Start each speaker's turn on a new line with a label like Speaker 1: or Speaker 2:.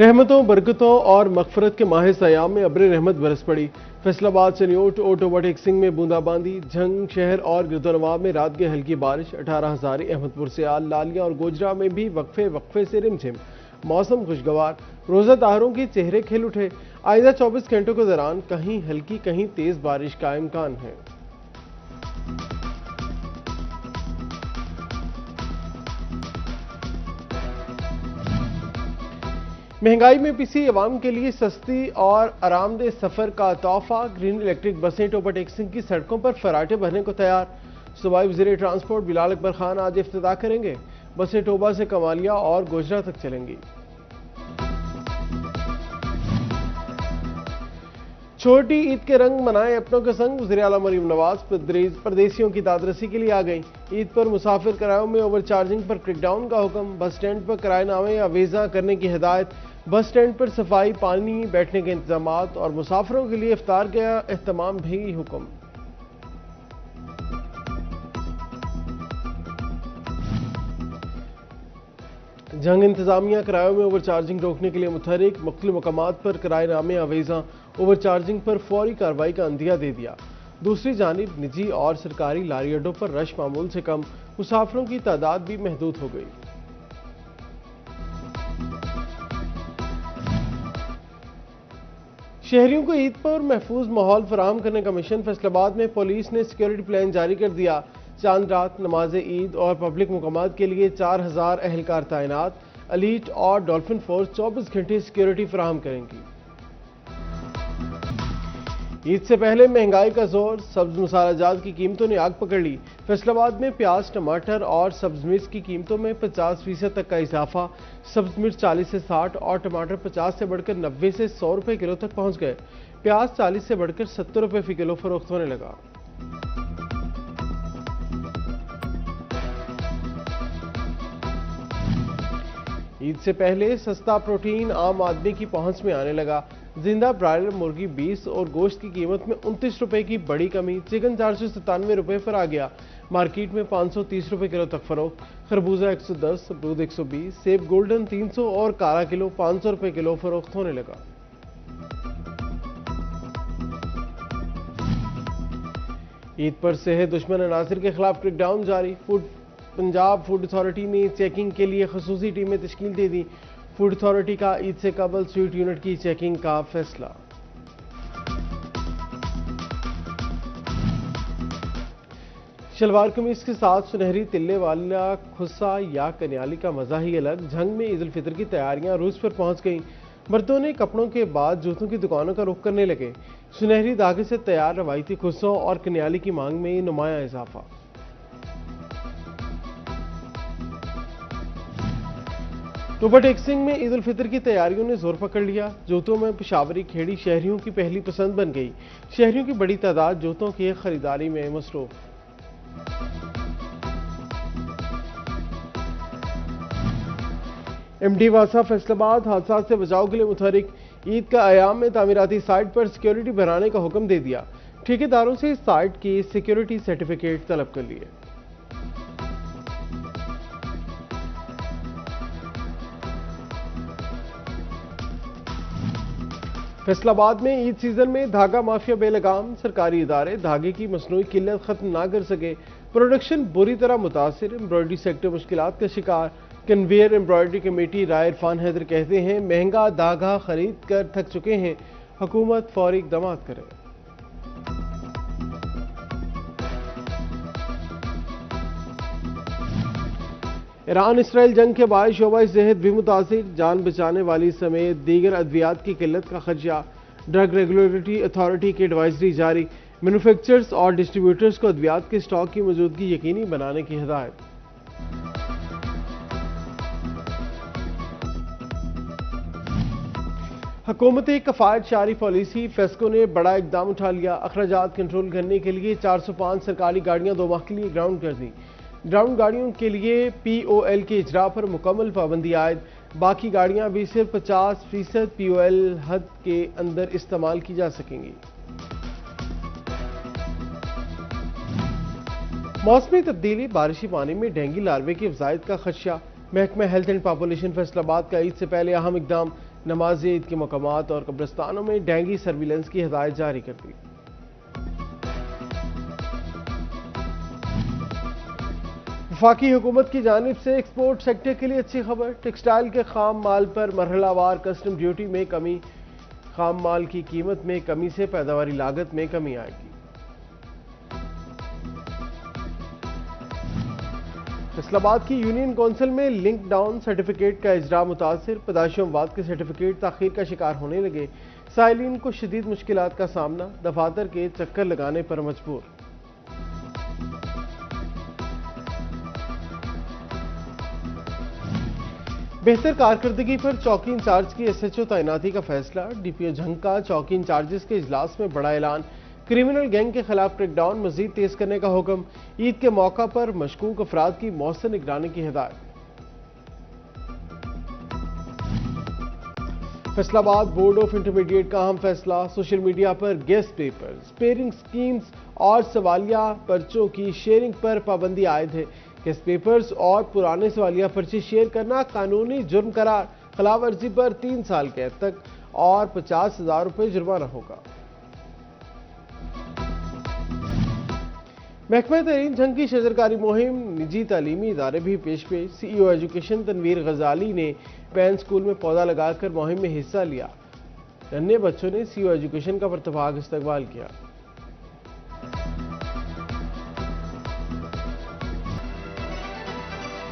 Speaker 1: रहमतों, बरकतों और मगफरत के माह सयाम में अब्र रहमत बरस पड़ी। फैसलाबाद, सन्योट, ओटोबटेक सिंह में बूंदाबांदी, झंग शहर और गिरदोनवाब में रात की हल्की बारिश, 18 हजारी, अहमदपुर से आल, लालिया और गोजरा में भी वक्फे वक्फे से रिमझिम। मौसम खुशगवार, रोजादारों के चेहरे खिल उठे। आइंदा 24 घंटों के दौरान कहीं हल्की कहीं तेज बारिश का इम्कान है। महंगाई में पिसी अवाम के लिए सस्ती और आरामदेह सफर का तोहफा, ग्रीन इलेक्ट्रिक बसें टोबा सिंह की सड़कों पर फराटे भरने को तैयार। सूबाई वज़ीर ट्रांसपोर्ट बिलाल अकबर खान आज इफ्तिताह करेंगे। बसें टोबा से कमालिया और गोजरा तक चलेंगी। छोटी ईद के रंग मनाए अपनों के संग, वज़ीर आला मरीम नवाज परदेसियों की दादरसी के लिए आ गई। ईद पर मुसाफिर किरायों में ओवर चार्जिंग पर क्रैकडाउन का हुक्म, बस स्टैंड पर किराएनामे या वीज़ा करने की हिदायत, बस स्टैंड पर सफाई, पानी, बैठने के इंतजाम और मुसाफिरों के लिए इफ्तार का एहतमाम भी हुक्म। जंग इंतजामिया किरायों में ओवर चार्जिंग रोकने के लिए मुतहरिक, मुख्तलिफ मकामात पर किराएनामे आवेजा ओवर चार्जिंग पर फौरी कार्रवाई का अंदिया दे दिया। दूसरी जानिब निजी और सरकारी लारी अड्डों पर रश मामूल से कम, मुसाफिरों की तादाद भी महदूद हो गई। शहरियों को ईद पर महफूज माहौल फराहम करने का मिशन, फैसलाबाद में पुलिस ने सिक्योरिटी प्लान जारी कर दिया। चांद रात, नमाज ईद और पब्लिक मुकामात के लिए 4000 अहलकार तैनात। एलीट और डॉल्फिन फोर्स 24 घंटे सिक्योरिटी फराहम करेंगी। ईद से पहले महंगाई का जोर, सब्ज मसाला जात की कीमतों ने आग पकड़ ली। फैसलाबाद में प्याज, टमाटर और सब्ज मिर्च की कीमतों में 50% तक का इजाफा। सब्ज मिर्च 40 से 60 और टमाटर 50 से बढ़कर 90 से 100 रुपए किलो तक पहुंच गए। प्याज 40 से बढ़कर 70 रुपए फी किलो फरोख्त होने लगा। ईद से पहले सस्ता प्रोटीन आम आदमी की पहुंच में आने लगा। जिंदा ब्रायलर मुर्गी 20 और गोश्त की कीमत में 29 रुपए की बड़ी कमी। चिकन 497 रुपए पर आ गया। मार्केट में 530 रुपए किलो तक फरोख्त। खरबूजा 110, अमरूद 120, सेब गोल्डन 300 और काला किलो 500 रुपए किलो फरोख्त होने लगा। ईद पर सेहत दुश्मन अनासिर के खिलाफ क्रैकडाउन जारी। पंजाब फूड अथॉरिटी ने चेकिंग के लिए खसूसी टीमें तश्कील दे दी। फूड अथॉरिटी का ईद से कबल स्वीट यूनिट की चेकिंग का फैसला। शलवार कमीज के साथ सुनहरी तिल्ले वाला खुस्सा या कन्याली का मजा ही अलग। झंग में ईद उल फितर की तैयारियां रूस पर पहुंच गईं। मर्दों ने कपड़ों के बाद जूतों की दुकानों का रुख करने लगे। सुनहरी धागे से तैयार रवायती खुस्सों और कन्याली की मांग में नुमाया इजाफा। टोबा सिंह में ईद उल फितर की तैयारियों ने जोर पकड़ लिया। जूतों में पेशावरी खेड़ी शहरियों की पहली पसंद बन गई। शहरियों की बड़ी तादाद जूतों की खरीदारी में मसरूफ। एमडी वासा फैसलाबाद हादसा से बचाव के लिए मुतहरिक। ईद का आयाम में तामीराती साइट पर सिक्योरिटी बढ़ाने का हुक्म दे दिया। ठेकेदारों से साइट की सिक्योरिटी सर्टिफिकेट तलब कर लिए। फैसलाबाद में ईद सीजन में धागा माफिया बेलगाम। सरकारी इदारे धागे की मसनूई किल्लत खत्म ना कर सके। प्रोडक्शन बुरी तरह मुतासिर। एम्ब्रॉयडरी सेक्टर मुश्किलात का शिकार। कन्वेयर एम्ब्रॉयडरी कमेटी राय इरफान हैदर कहते हैं, महंगा धागा खरीद कर थक चुके हैं, हुकूमत फौरी इक़दाम करे। ईरान इसराइल जंग के बायस शोबा सेहत भी मुतासिर। जान बचाने वाली समेत दीगर अद्वियात की किल्लत का खदशा। ड्रग रेगुलेटरी अथॉरिटी की एडवाइजरी जारी। मैन्युफैक्चरर्स और डिस्ट्रीब्यूटर्स को अद्वियात के स्टॉक की मौजूदगी यकीनी बनाने की हिदायत। हुकूमती कफायत शारी पॉलिसी, फेस्को ने बड़ा इकदाम उठा लिया। अखराजात कंट्रोल करने के लिए 405 सरकारी गाड़ियां 2 माह के लिए ग्राउंड कर दी। ग्राउंड गाड़ियों के लिए POL के इजरा पर मुकम्मल पाबंदी आयद। बाकी गाड़ियां भी सिर्फ 50% POL हद के अंदर इस्तेमाल की जा सकेंगी। मौसमी तब्दीली, बारिशी पानी में डेंगू लार्वे की अफजाइद का खदशा। महकमा हेल्थ एंड पॉपुलेशन फैसलाबाद का ईद से पहले अहम इकदाम। नमाज ईद के मकामात और कब्रिस्तानों में डेंगू सर्विलेंस की हिदायत जारी कर दी। वफाकी हुकूमत की जानिब से एक्सपोर्ट सेक्टर के लिए अच्छी खबर। टेक्सटाइल के खाम माल पर मरहलावार कस्टम ड्यूटी में कमी, खाम माल की कीमत में कमी से पैदावारी लागत में कमी आएगी। फैसलाबाद की यूनियन काउंसिल में लिंक डाउन सर्टिफिकेट का इजरा मुतासिर, पैदाइशी अमवात के सर्टिफिकेट ताखीर का शिकार होने लगे। साइलिन को शदीद मुश्किलात का सामना, दफातर के चक्कर लगाने पर मजबूर। बेहतर कारकर्दगी पर चौकी इंचार्ज की SHO तैनाती का फैसला। DPO झंग का चौकी इंचार्जेस के इजलास में बड़ा ऐलान। क्रिमिनल गैंग के खिलाफ क्रैकडाउन मजीद तेज करने का हुक्म। ईद के मौका पर मशकूक अफराद की मौसर निगरानी की हिदायत। फैसलाबाद बोर्ड ऑफ इंटरमीडिएट का अहम फैसला। सोशल मीडिया पर गेस्ट पेपर, स्पेयरिंग स्कीम्स और सवालिया पर्चों की शेयरिंग पर पाबंदी आयद है। गेस्ट पेपर्स और पुराने सवालिया पर्चे शेयर करना कानूनी जुर्म करार। खिलाफ वर्जी पर 3 साल कैद तक और 50,000 रुपये जुर्माना होगा। महकमा तहरीन झंग की शजरकारी मुहिम, निजी तालीमी इदारे भी पेश पे। CEO एजुकेशन तनवीर गजाली ने पैन स्कूल में पौधा लगाकर मुहिम में हिस्सा लिया। नन्हे बच्चों ने CEO एजुकेशन का परतबाग इस्तकबाल किया।